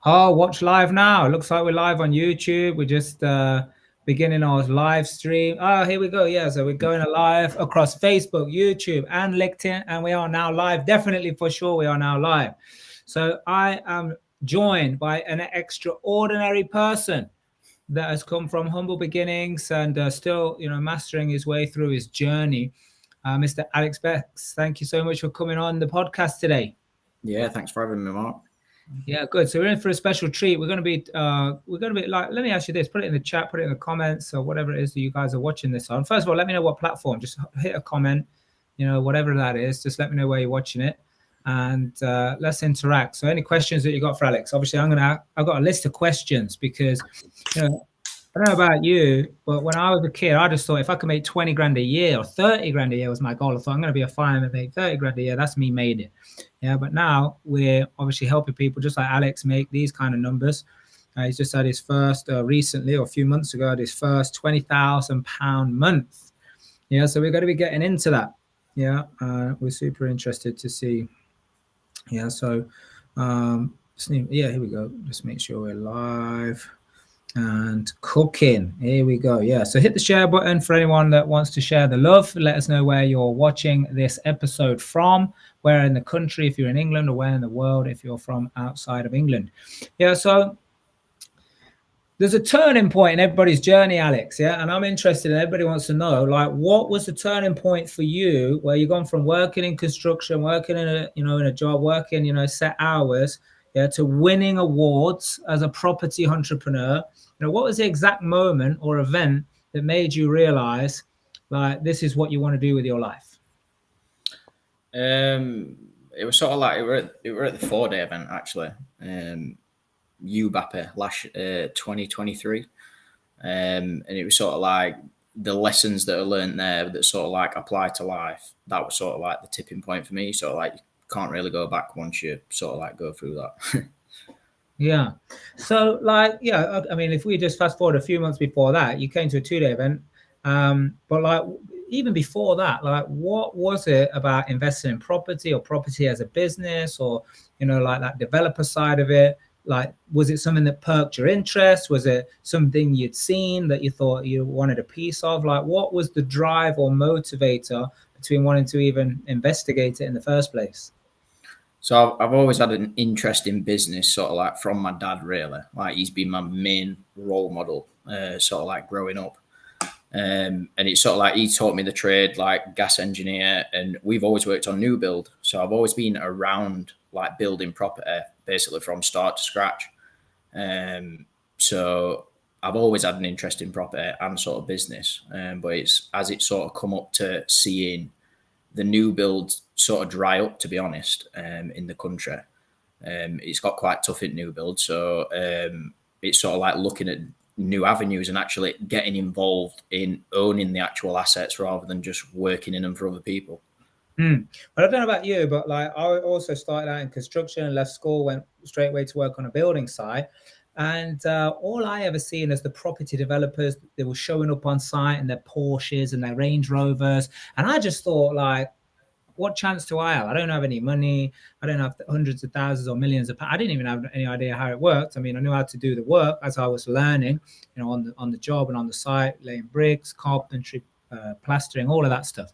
Oh, watch live now. It looks like we're live on YouTube. We're just beginning our live stream. Oh, here we go. Yeah, so we're going live across Facebook, YouTube, and LinkedIn, and we are now live. Definitely, for sure, we are now live. So I am joined by an extraordinary person that has come from humble beginnings and still, mastering his way through his journey. Mr. Alex Bex, thank you so much for coming on the podcast today. Yeah, thanks for having me, Mark. Yeah, good. So we're in for a special treat. We're gonna be like, let me ask you this, put it in the chat, put it in the comments, or whatever it is that you guys are watching this on. First of all, let me know what platform. Just hit a comment, whatever that is. Just let me know where you're watching it, and let's interact. So, any questions that you got for Alex? Obviously, I've got a list of questions because, you know, I don't know about you, but when I was a kid, I just thought if I could make 20 grand a year or 30 grand a year was my goal. I thought I'm going to be a fireman and make 30 grand a year. That's me made it. Yeah. But now we're obviously helping people just like Alex make these kind of numbers. He's just had his first recently or a few months ago, had his first £20,000 month. Yeah. So we're going to be getting into that. Yeah. We're super interested to see. Yeah. So, yeah, here we go. Just make sure we're live and cooking. Here we go. Yeah, so hit the share button for anyone that wants to share the love. Let us know where you're watching this episode from, where in the country if you're in England, or where in the world if you're from outside of England. Yeah, so there's a turning point in everybody's journey, Alex. Yeah, and I'm interested, and everybody wants to know, like, what was the turning point for you where you've gone from working in construction, working in a job, working set hours, yeah, to winning awards as a property entrepreneur. What was the exact moment or event that made you realize, like, this is what you want to do with your life? It was sort of like it were at the 4-day event actually. UBAPA last 2023, and it was sort of like the lessons that I learned there that sort of like apply to life. That was sort of like the tipping point for me. Sort of like you can't really go back once you sort of like go through that. Yeah. So, like, yeah, I mean, if we just fast forward a few months before that, you came to a 2-day event. But like, even before that, like, what was it about investing in property or property as a business, or, like that developer side of it? Like, was it something that perked your interest? Was it something you'd seen that you thought you wanted a piece of? Like, what was the drive or motivator between wanting to even investigate it in the first place? So I've always had an interest in business, sort of like from my dad, really. Like he's been my main role model, sort of like growing up. And it's sort of like he taught me the trade, like gas engineer, and we've always worked on new build. So I've always been around like building property, basically from start to scratch. So I've always had an interest in property and sort of business. But it's as it sort of come up to seeing the new build sort of dry up, to be honest, in the country. It's got quite tough in new build. So it's sort of like looking at new avenues and actually getting involved in owning the actual assets rather than just working in them for other people. But I don't know about you, but like I also started out in construction and left school, went straight away to work on a building site. And all I ever seen as the property developers, they were showing up on site in their Porsches and their Range Rovers. And I just thought, like, what chance do I have? I don't have any money. I don't have hundreds of thousands or millions of pounds. I didn't even have any idea how it worked. I mean, I knew how to do the work as I was learning, on the job and on the site, laying bricks, carpentry, plastering, all of that stuff.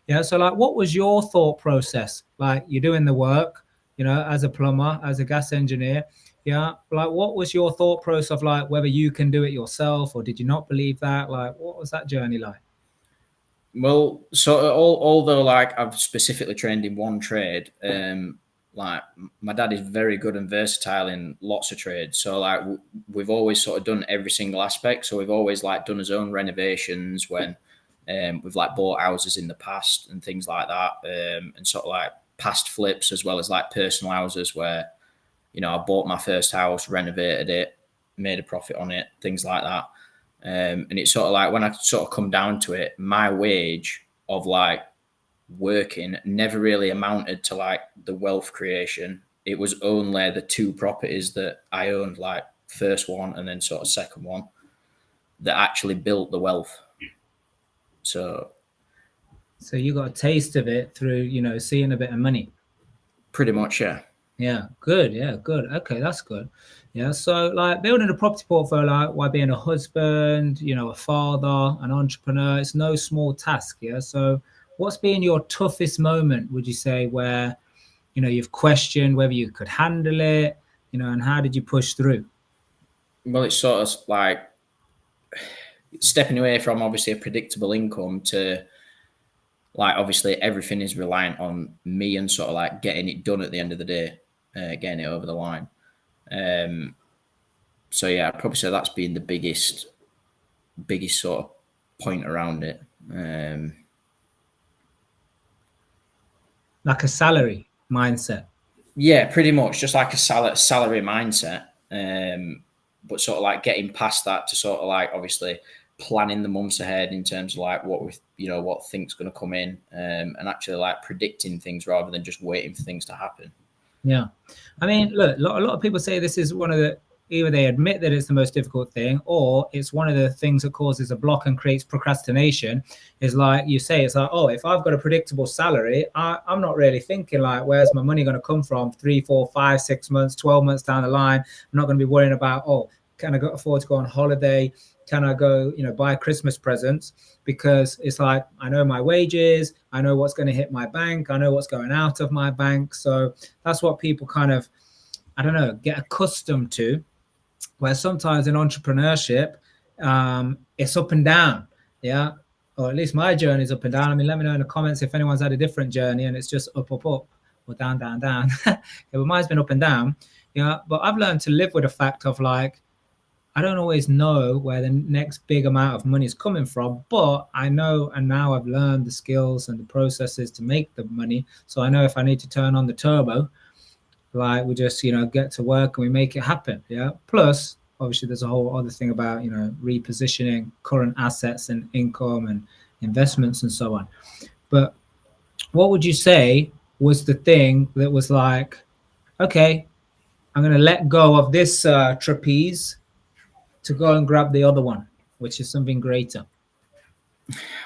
Yeah. So, like, what was your thought process? Like, you're doing the work, as a plumber, as a gas engineer. Yeah. Like, what was your thought process of, like, whether you can do it yourself, or did you not believe that? Like, what was that journey like? Well, so although like I've specifically trained in one trade, like my dad is very good and versatile in lots of trades. So like we've always sort of done every single aspect. So we've always like done his own renovations when we've like bought houses in the past and things like that, and sort of like past flips as well as like personal houses where I bought my first house, renovated it, made a profit on it, things like that. And it's sort of like when I sort of come down to it, my wage of like working never really amounted to like the wealth creation. It was only the two properties that I owned, like first one and then sort of second one, that actually built the wealth. So you got a taste of it through, seeing a bit of money. pretty much, yeah. Yeah, good. Yeah, good. Okay, that's good. Yeah, so like building a property portfolio, like, while being a husband, a father, an entrepreneur, it's no small task. Yeah. So, what's been your toughest moment, would you say, where you've questioned whether you could handle it, and how did you push through? Well, it's sort of like stepping away from obviously a predictable income to like obviously everything is reliant on me and sort of like getting it done at the end of the day, getting it over the line. Um, so yeah, I'd probably say that's been the biggest sort of point around it. Like a salary mindset. Yeah, pretty much just like a salary mindset. But sort of like getting past that to sort of like obviously planning the months ahead in terms of like what we what things going to come in, and actually like predicting things rather than just waiting for things to happen. Yeah. I mean, look, a lot of people say this is one of the, either they admit that it's the most difficult thing, or it's one of the things that causes a block and creates procrastination. Is like you say, it's like, oh, if I've got a predictable salary, I'm not really thinking like, where's my money going to come from 3, 4, 5, 6 months, 12 months down the line? I'm not going to be worrying about, oh, can I afford to go on holiday? Can I go, buy Christmas presents? Because it's like, I know my wages, I know what's going to hit my bank, I know what's going out of my bank. So that's what people kind of, I don't know, get accustomed to. Where sometimes in entrepreneurship, it's up and down. Yeah. Or at least my journey is up and down. I mean, let me know in the comments if anyone's had a different journey and it's just up, up, up, or down, down, down. Yeah, but mine's been up and down. Yeah. But I've learned to live with the fact of like, I don't always know where the next big amount of money is coming from, but I know, and now I've learned the skills and the processes to make the money. So I know if I need to turn on the turbo, like we just, get to work and we make it happen. Yeah. Plus, obviously, there's a whole other thing about, repositioning current assets and income and investments and so on. But what would you say was the thing that was like, okay, I'm going to let go of this trapeze to go and grab the other one, which is something greater?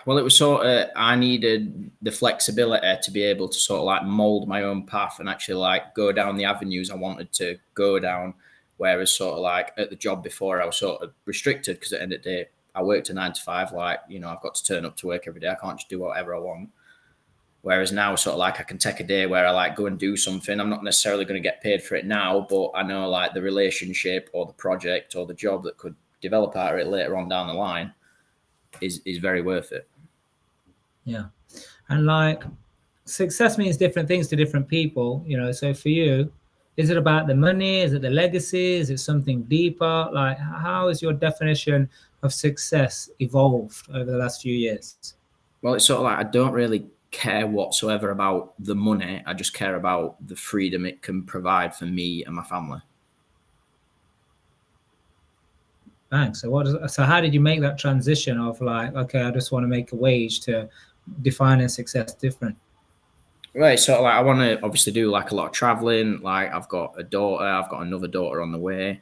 Well, it was sort of I needed the flexibility to be able to sort of like mold my own path and actually like go down the avenues I wanted to go down. Whereas sort of like at the job before, I was sort of restricted because at the end of the day, I worked a 9 to 5. Like I've got to turn up to work every day. I can't just do whatever I want. Whereas now, sort of like I can take a day where I like go and do something. I'm not necessarily going to get paid for it now, but I know like the relationship or the project or the job that could develop out of it later on down the line is very worth it. Yeah. And like success means different things to different people, So for you, is it about the money? Is it the legacy? Is it something deeper? Like, how has your definition of success evolved over the last few years? Well, it's sort of like I don't really care whatsoever about the money. I just care about the freedom it can provide for me and my family. Thanks. So how did you make that transition of like, okay, I just want to make a wage, to defining success different? Right, so like I want to obviously do like a lot of traveling. Like I've got a daughter, I've got another daughter on the way.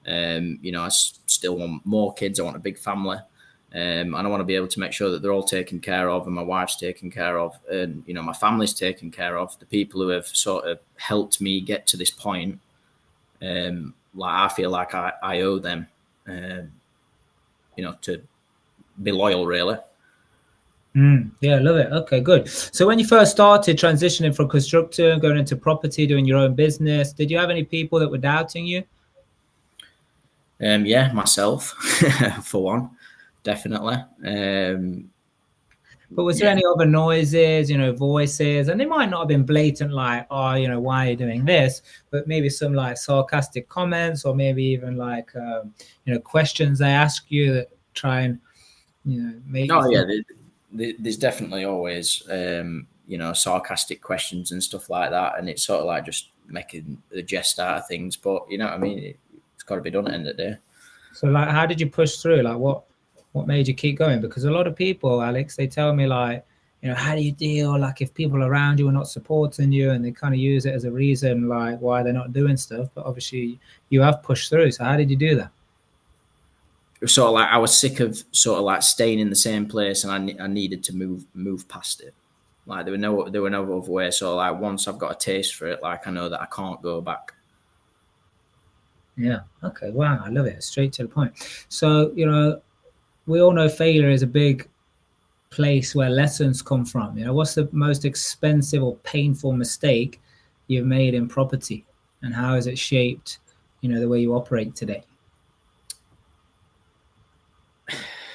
I still want more kids. I want a big family, and I want to be able to make sure that they're all taken care of, and my wife's taken care of, and my family's taken care of. The people who have sort of helped me get to this point, like I feel like I owe them, to be loyal, really. Yeah, I love it. Okay, good. So when you first started transitioning from constructor, going into property, doing your own business, did you have any people that were doubting you? Yeah, myself, for one, definitely. But was there any other noises, voices? And they might not have been blatant, like, oh, why are you doing this? But maybe some like sarcastic comments, or maybe even like, questions they ask you that try and, make you yeah, there's definitely always, sarcastic questions and stuff like that. And it's sort of like just making the jest out of things. But you know what I mean? It's got to be done at the end of the day. So like, how did you push through? Like what made you keep going? Because a lot of people, Alex, they tell me like, how do you deal like if people around you are not supporting you, and they kind of use it as a reason like why they're not doing stuff. But obviously you have pushed through. So how did you do that? It was sort of like I was sick of sort of like staying in the same place, and I needed to move past it. Like there were no other way. So like once I've got a taste for it, like I know that I can't go back. Yeah. Okay. Wow. I love it. Straight to the point. So, we all know failure is a big place where lessons come from. What's the most expensive or painful mistake you've made in property, and how has it shaped, the way you operate today?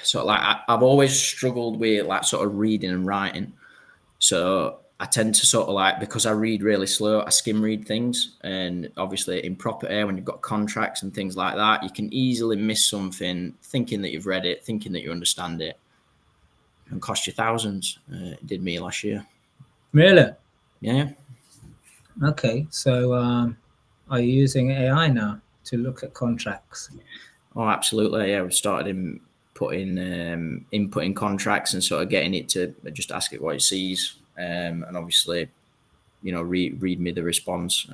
So like I've always struggled with like sort of reading and writing. So I tend to sort of like, because I read really slow, I skim read things. And obviously in property, when you've got contracts and things like that, you can easily miss something thinking that you've read it, thinking that you understand it, and cost you thousands. It did me last year. Really? Yeah. Okay. So, are you using AI now to look at contracts? Oh, absolutely. Yeah, we started in inputting contracts and sort of getting it to just ask it what it sees, and obviously, read me the response.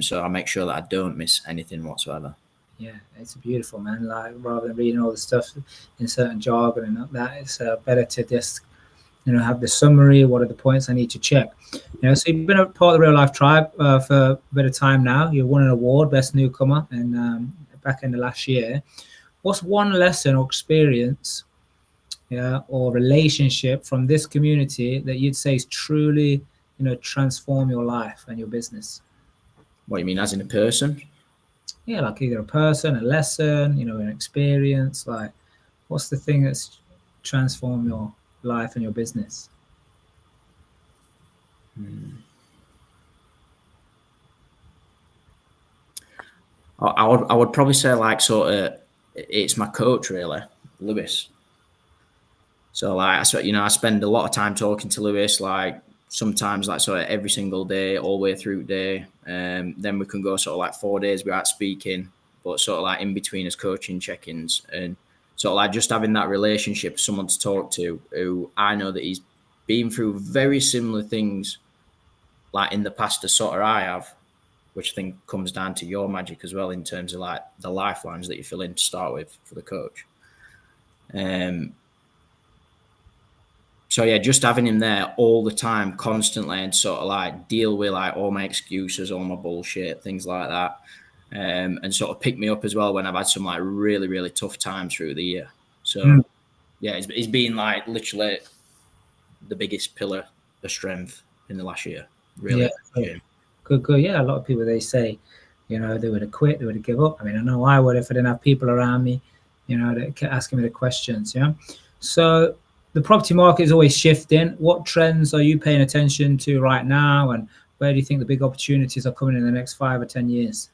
So I make sure that I don't miss anything whatsoever. Yeah, it's beautiful, man. Like, rather than reading all the stuff in certain jargon and that, it's better to just have the summary. What are the points I need to check? So you've been a part of the Real Life Tribe for a bit of time now. You won an award, Best Newcomer, and back in the last year. What's one lesson or experience, or relationship from this community that you'd say is truly, transform your life and your business? What do you mean, as in a person? Yeah, like either a person, a lesson, an experience. Like, what's the thing that's transformed your life and your business? I would probably say like sort of it's my coach really, Lewis. So like I spend a lot of time talking to Lewis, like sometimes like sort of every single day, all the way through the day. Then we can go sort of like 4 days without speaking, but sort of like in between as coaching check-ins, and sort of like just having that relationship, someone to talk to who I know that he's been through very similar things like in the past as sort of I have, which I think comes down to your magic as well in terms of like the lifelines that you fill in to start with for the coach. So yeah, just having him there all the time, constantly, and sort of like deal with like all my excuses, all my bullshit, things like that, and sort of pick me up as well when I've had some like really, really tough times through the year. So yeah, he's been like literally the biggest pillar of strength in the last year. Really, Yeah, good. Yeah, a lot of people, they say, they would have quit, they would have give up. I mean, I know I would if I didn't have people around me, that kept asking me the questions. Yeah. So the property market is always shifting. What trends are you paying attention to right now, and where do you think the big opportunities are coming in the next 5 or 10 years?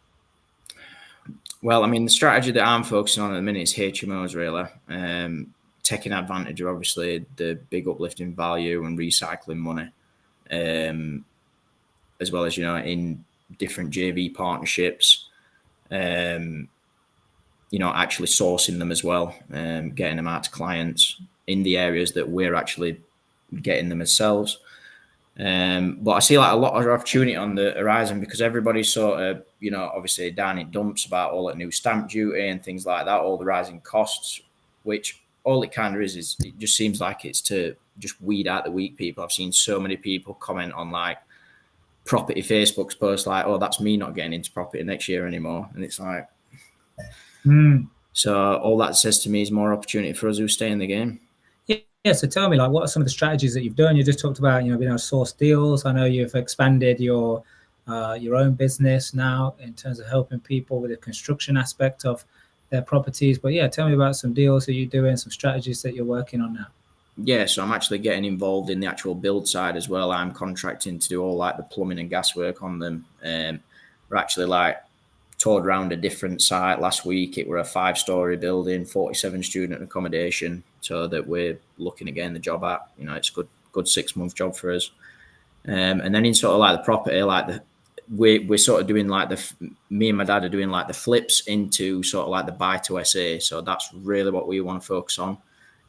Well, I mean, the strategy that I'm focusing on at the minute is HMOs, really. Taking advantage of obviously the big uplift in value and recycling money, as well as in different JV partnerships. Actually sourcing them as well, getting them out to clients in the areas that we're actually getting them ourselves. But I see like a lot of opportunity on the horizon because everybody's sort of, obviously down in dumps about all that new stamp duty and things like that, all the rising costs, which all it kind of is it just seems like it's to just weed out the weak people. I've seen so many people comment on like property Facebook's post like, oh, that's me not getting into property next year anymore. And it's like, so all that says to me is more opportunity for us who stay in the game. Yeah, so tell me, like, what are some of the strategies that you've done? You just talked about, being able to source deals. I know you've expanded your own business now in terms of helping people with the construction aspect of their properties. But yeah, tell me about some deals that you're doing, some strategies that you're working on now. Yeah, so I'm actually getting involved in the actual build side as well. I'm contracting to do all like the plumbing and gas work on them. We're actually like toured around a different site last week. It were a 5-story building, 47 student accommodation. So that we're looking at getting the job at. It's a good 6-month job for us. And then in sort of like the property, like we're sort of doing like me and my dad are doing like the flips into sort of like the buy to SA. So that's really what we want to focus on.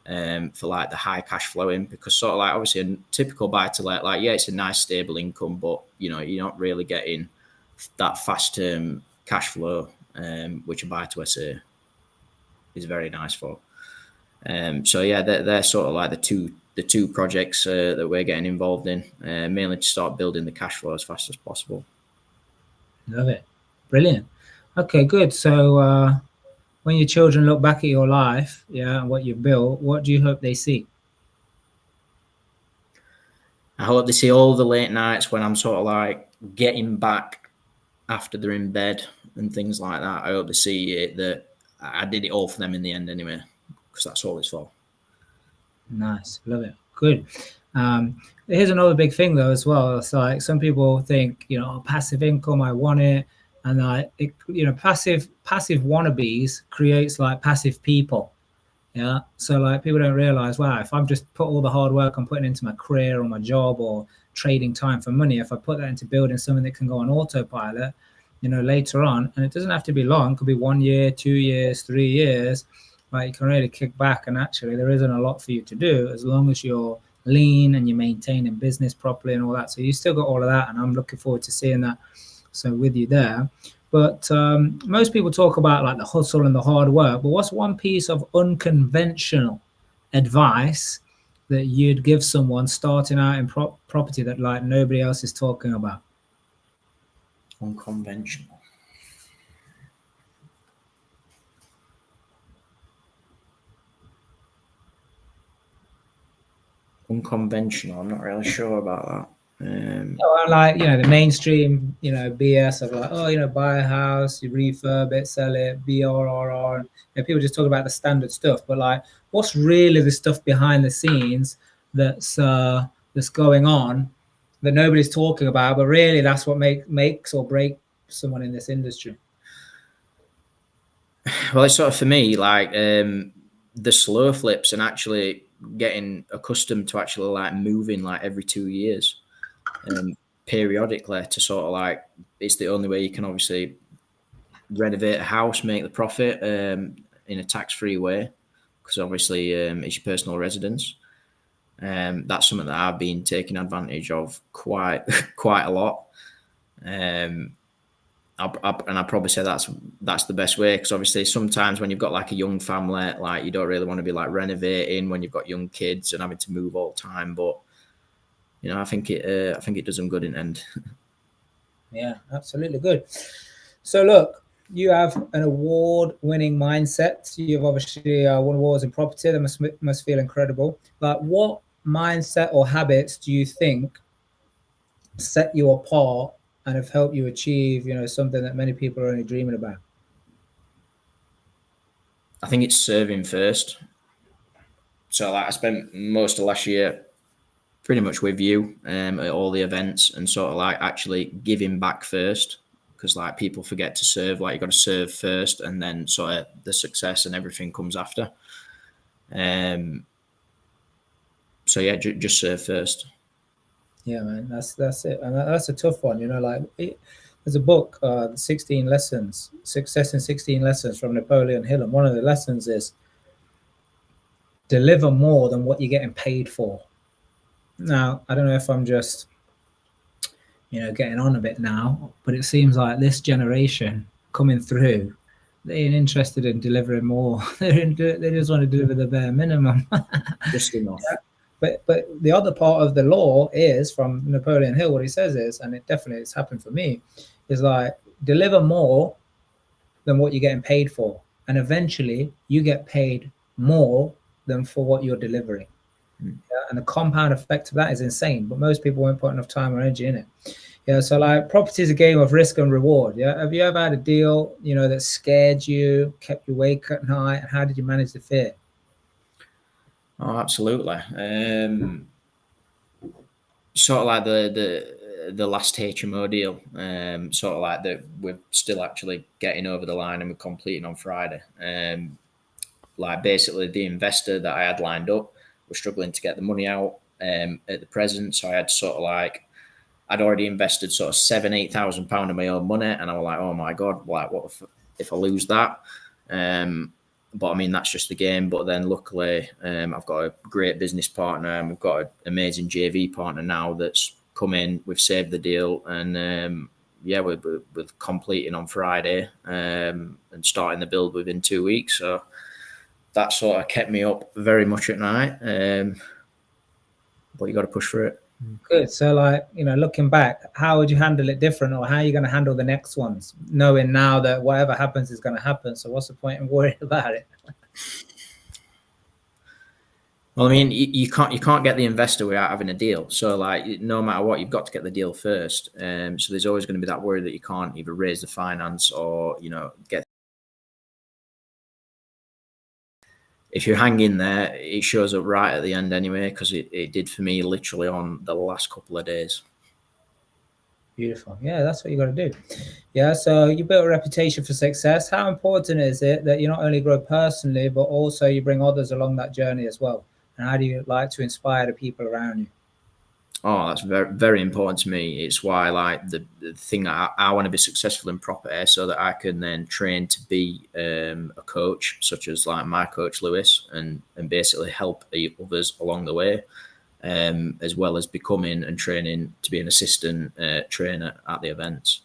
For like the high cash flowing, because sort of like obviously a typical buy to let, like, yeah, it's a nice stable income, but you're not really getting that fast term cash flow, which a buy to SA is very nice for. So yeah, they're sort of like the the two projects that we're getting involved in, mainly to start building the cash flow as fast as possible. Love it. Brilliant. Okay, good. So when your children look back at your life, yeah, and what you've built, what do you hope they see? I hope they see all the late nights when I'm sort of like getting back after they're in bed and things like that. I hope they see it, that I did it all for them in the end anyway, because that's all it's for. Nice. Love it. Good. Here's another big thing though as well. It's like some people think, passive income, I want it. And passive wannabes creates like passive people. Yeah. So like people don't realize, wow, if I'm just put all the hard work I'm putting into my career or my job or trading time for money, if I put that into building something that can go on autopilot, later on, and it doesn't have to be long, it could be 1 year, 2 years, 3 years, right? You can really kick back, and actually there isn't a lot for you to do as long as you're lean and you're maintaining business properly and all that. So you still got all of that, and I'm looking forward to seeing that. So with you there. But most people talk about like the hustle and the hard work, but what's one piece of unconventional advice that you'd give someone starting out in property that like nobody else is talking about? Unconventional. I'm not really sure about that. Like the mainstream BS of like, buy a house, you refurb it, sell it, BRRR. People just talk about the standard stuff, but like what's really the stuff behind the scenes that's going on that nobody's talking about, but really that's what makes or breaks someone in this industry? Well, it's sort of for me like the slow flips and actually getting accustomed to actually like moving like every 2 years periodically to sort of like, it's the only way you can obviously renovate a house, make the profit in a tax-free way, because obviously it's your personal residence. That's something that I've been taking advantage of quite a lot. And I'd probably say that's the best way, because obviously sometimes when you've got like a young family, like you don't really want to be like renovating when you've got young kids and having to move all the time. But I think it does them good in the end. Yeah, absolutely good. So look, you have an award-winning mindset. You've obviously won awards in property. That must feel incredible. Like, what mindset or habits do you think set you apart and have helped you achieve, something that many people are only dreaming about? I think it's serving first. So like I spent most of last year pretty much with you at all the events and sort of like actually giving back first, because like people forget to serve. Like you got to serve first, and then sort of the success and everything comes after. So yeah, just serve first. Yeah, man, that's it, and that's a tough one. There's a book, 16 Lessons, Success in 16 Lessons from Napoleon Hill, and one of the lessons is deliver more than what you're getting paid for. Now, I don't know if I'm just, getting on a bit now, but it seems like this generation coming through, they ain't interested in delivering more. They just want to deliver the bare minimum. Just enough. Yeah. But the other part of the law is from Napoleon Hill. What he says is, and it definitely has happened for me, is like deliver more than what you're getting paid for, and eventually you get paid more than for what you're delivering. Yeah, and the compound effect of that is insane, but most people won't put enough time or energy in it. Yeah, so like property is a game of risk and reward. Yeah, have you ever had a deal that scared you, kept you awake at night, and how did you manage the fear? Oh, absolutely. Sort of like the last HMO deal, sort of like that we're still actually getting over the line and we're completing on Friday. Like basically the investor that I had lined up was struggling to get the money out at the present, so I had sort of like, I'd already invested sort of £7,000-8,000 of my own money, and I was like, oh my god, like what if I lose that? But I mean, that's just the game. But then luckily, I've got a great business partner, and we've got an amazing JV partner now that's come in. We've saved the deal, and yeah, we're completing on Friday and starting the build within 2 weeks. So that sort of kept me up very much at night. but you got to push for it. Good. So, like, looking back, how would you handle it different, or how are you going to handle the next ones, knowing now that whatever happens is going to happen? So, what's the point in worrying about it? Well, I mean, you can't get the investor without having a deal. So, like, no matter what, you've got to get the deal first. So there's always going to be that worry that you can't either raise the finance or get. If you hang in there, it shows up right at the end anyway, because it did for me literally on the last couple of days. Beautiful. Yeah, that's what you got to do. Yeah, so you built a reputation for success. How important is it that you not only grow personally, but also you bring others along that journey as well? And how do you like to inspire the people around you? Oh, that's very, very important to me. It's why, like, the thing I want to be successful in property, so that I can then train to be a coach, such as like my coach Lewis, and basically help others along the way, as well as becoming and training to be an assistant trainer at the events.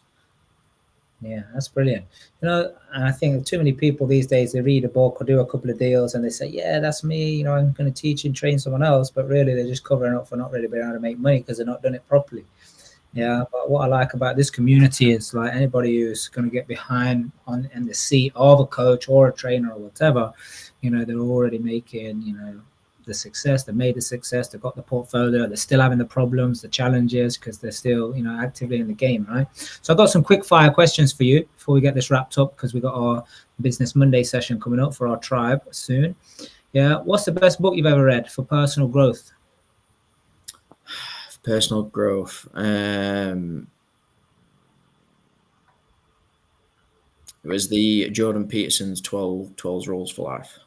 Yeah, that's brilliant. And I think too many people these days, they read a book or do a couple of deals and they say, yeah, that's me. I'm going to teach and train someone else. But really, they're just covering up for not really being able to make money because they're not doing it properly. Yeah, but what I like about this community is, like, anybody who's going to get behind in the seat of a coach or a trainer or whatever, they're already making, the success. They made the success. They've got the portfolio. They're still having the problems, the challenges, because they're still, actively in the game, right? So I've got some quick fire questions for you before we get this wrapped up, because we've got our Business Monday session coming up for our tribe soon. Yeah. What's the best book you've ever read for personal growth? Personal growth. It was the Jordan Peterson's 12 Rules for Life.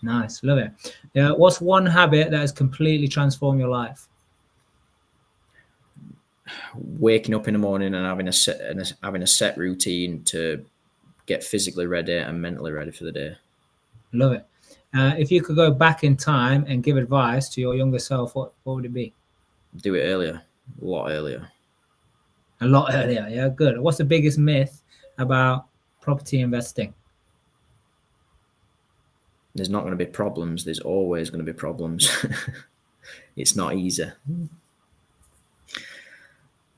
Nice, love it. Yeah. What's one habit that has completely transformed your life? Waking up in the morning and having a set routine to get physically ready and mentally ready for the day. Love it. If you could go back in time and give advice to your younger self, what would it be? Do it earlier, a lot earlier. A lot earlier, yeah, good. What's the biggest myth about property investing? There's not going to be problems. There's always going to be problems. It's not easy.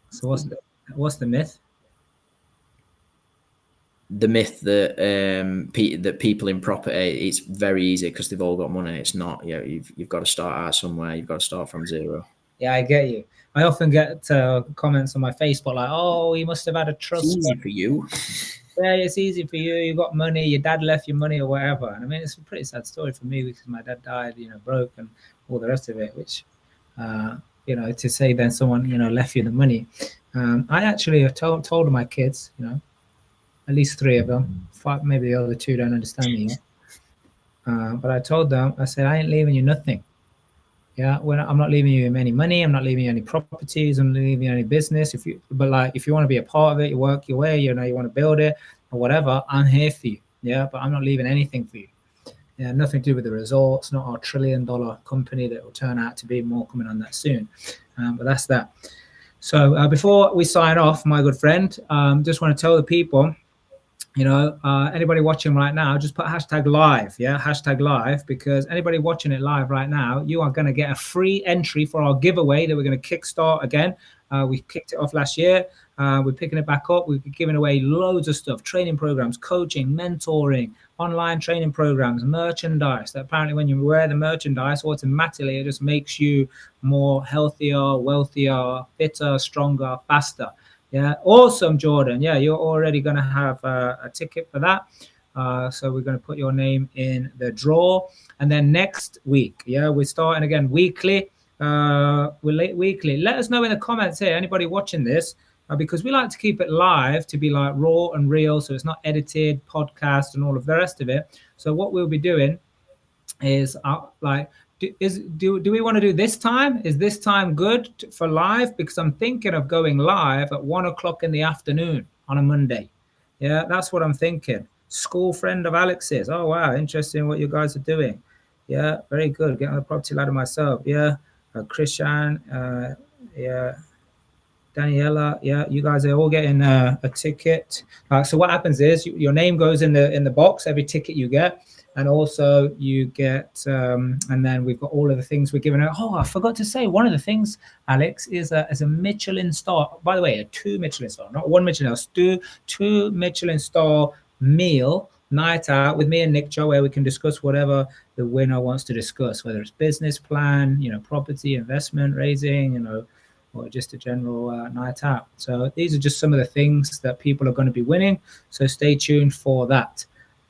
So what's the myth? The myth that that people in property, it's very easy because they've all got money. It's not. You've got to start out somewhere. You've got to start from zero. Yeah, I get you. I often get comments on my Facebook like, "Oh, you must have had a trust." It's easy for you. Yeah, it's easy for you. You got money. Your dad left you money or whatever. And I mean, it's a pretty sad story for me because my dad died, broke and all the rest of it. Which, to say then someone left you the money. I actually have told my kids, at least 3 of them, 5, maybe the other 2 don't understand me yet. But I told them, I said, I ain't leaving you nothing. Yeah, I'm not leaving you any money. I'm not leaving you any properties. I'm not leaving you any business. If you want to be a part of it, you work your way. You want to build it or whatever. I'm here for you. Yeah, but I'm not leaving anything for you. Yeah, nothing to do with the results. Not our $1 trillion company that will turn out to be. More coming on that soon. But that's that. So before we sign off, my good friend, just want to tell the people. Anybody watching right now, just put #live, #live, because anybody watching it live right now, you are going to get a free entry for our giveaway that we're going to kickstart again. We kicked it off last year. We're picking it back up. We're giving away loads of stuff: training programs, coaching, mentoring, online training programs, merchandise. That apparently when you wear the merchandise, automatically it just makes you more healthier, wealthier, fitter, stronger, faster. Yeah, awesome, Jordan. Yeah, you're already going to have a ticket for that. So we're going to put your name in the draw. And then next week, we're starting again weekly. Weekly. Let us know in the comments here, anybody watching this, because we like to keep it live to be like raw and real. So it's not edited, podcast, and all of the rest of it. So what we'll be doing is do we want to do this time? Is this time good for live? Because I'm thinking of going live at 1 o'clock in the afternoon on a Monday. Yeah, that's what I'm thinking. School friend of Alex's. Oh, wow. Interesting what you guys are doing. Yeah, very good. Getting on the property ladder myself. Yeah. Christian. Yeah. Daniela. Yeah, you guys are all getting a ticket. So what happens is your name goes in the box, every ticket you get. And also you get, and then we've got all of the things we're giving out. Oh, I forgot to say, one of the things, Alex, is a Michelin star. By the way, a 2 Michelin star, not 1 Michelin star, two Michelin star meal night out with me and Nick Joe, where we can discuss whatever the winner wants to discuss, whether it's business plan, property, investment, raising, or just a general night out. So these are just some of the things that people are going to be winning. So stay tuned for that.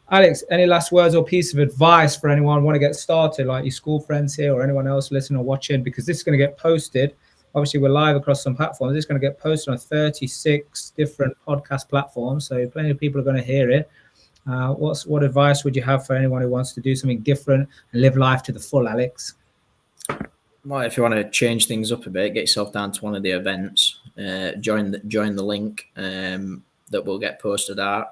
Alex, any last words or piece of advice for anyone want to get started, like your school friends here or anyone else listening or watching? Because this is going to get posted. Obviously, we're live across some platforms. It's going to get posted on 36 different podcast platforms. So plenty of people are going to hear it. What advice would you have for anyone who wants to do something different and live life to the full, Alex? Well, if you want to change things up a bit, get yourself down to one of the events. Join the link that will get posted out.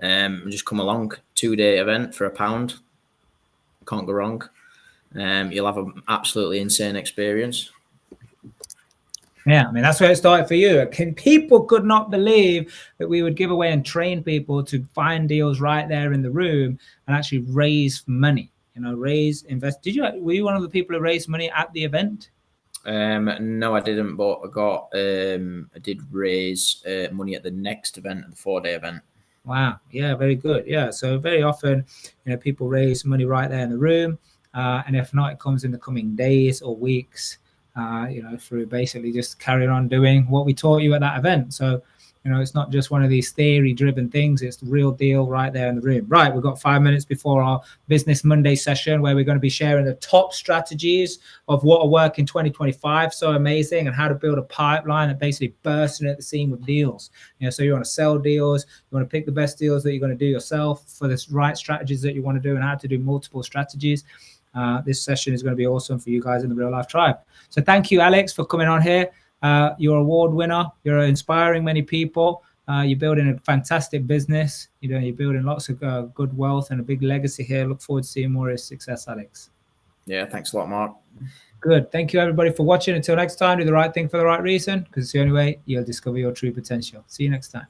Just come along. 2-day event for £1. Can't go wrong. You'll have an absolutely insane experience. Yeah, I mean, that's where it started for you. People could not believe that we would give away and train people to find deals right there in the room and actually raise money, invest. Were you one of the people who raised money at the event? No, I didn't, but I did raise money at the next event, the 4-day event. Wow. Yeah, very good. Yeah. So very often, people raise money right there in the room. And if not, it comes in the coming days or weeks, through basically just carrying on doing what we taught you at that event. So, it's not just one of these theory-driven things. It's the real deal right there in the room. Right, we've got 5 minutes before our Business Monday session where we're going to be sharing the top strategies of what will work in 2025. So amazing, and how to build a pipeline that basically bursting at the seam with deals. So you want to sell deals, you want to pick the best deals that you're going to do yourself for the right strategies that you want to do, and how to do multiple strategies. This session is going to be awesome for you guys in the Real Life Tribe. So thank you, Alex, for coming on here. You're an award winner. You're inspiring many people. You're building a fantastic business. You're building lots of good wealth and a big legacy here. Look forward to seeing more of your success, Alex. Yeah, thanks a lot, Mark. Good. Thank you, everybody, for watching. Until next time, do the right thing for the right reason, because it's the only way you'll discover your true potential. See you next time.